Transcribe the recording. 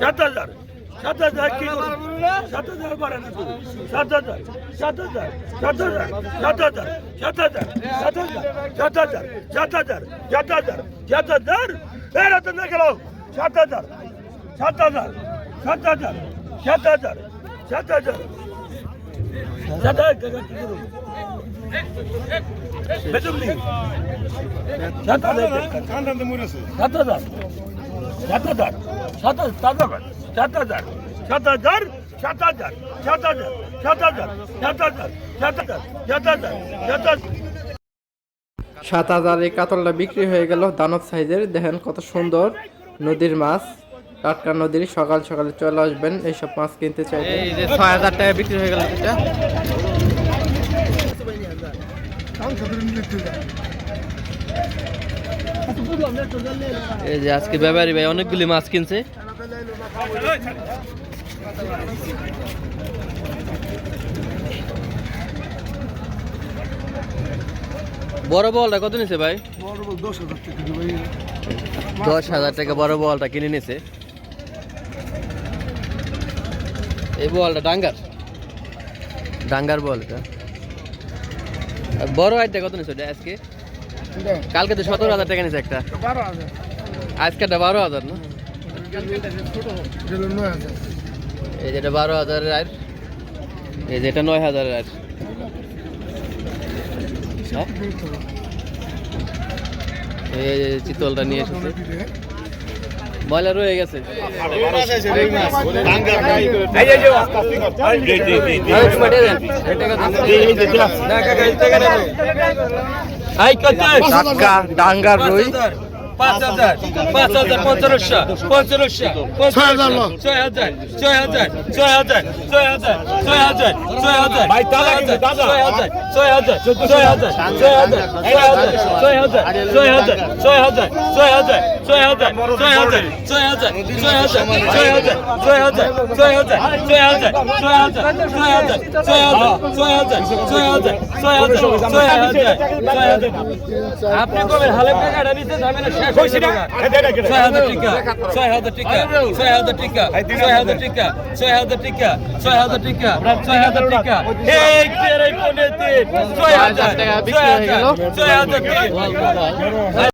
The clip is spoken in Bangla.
7,000 7,000 কি করবো 7,000 বাড়ে না তো 7,000 7,000 7,000 7,000 7,000 7,000 7,000 7,000 7,000 এর হাতে না গেল 7,000 7,000 7,000 7,000 7,000 7,000 কি করবো বেতন নেই 7,000 7,000 7,000 7,000 7,000 7,000 এই কাতলটা বিক্রি হয়ে গেল দানব সাইজের। দেখেন কত সুন্দর নদীর মাছ, টাটকা নদীর। সকাল সকালে চলে আসবেন এইসব মাছ কিনতে চাইলে। এই যে 6,000 টাকা বিক্রি হয়ে গেল এটা। এই যে আজকে ব্যাপারী ভাই অনেকগুলি মাছ কিনছে। বড় বলটা কত নিছে ভাই? 10,000 টাকা বড় বলটা কিনে নিছে। এই বলটা ডাঙ্গার বল এটা। আর বড় আইটা কত নিছে এটা আজকে? কালকে তো 17,000 টাকা নিছে একটা। আজকে 12,000 না? এই যেটা 12,000 আর এই যেটা 9,000 আর এই যে চিতলটা নিয়ে এসেছে। ময়লা রয়ে গেছে। টাটকা ডাঙ্গার রুই 5,000 5,000 1500 1500 6,000 6,000 6,000 6,000 6,000 6,000 ভাই দাদা কিন্তু দাদা 6,000 6,000 6,000 6,000 6,000 6,000 6,000 আপনি কবে হালে টাকাটা নিতে যাবেন না শেষ হইছে না 6,000 টাকা 6,000 টাকা 6,000 টাকা 6,000 টাকা 6,000 টাকা 6,000 টাকা 6,000 টাকা এই তেরে কোনে দিন 6,000 টাকা বিক্রি হয়ে গেল। 6,000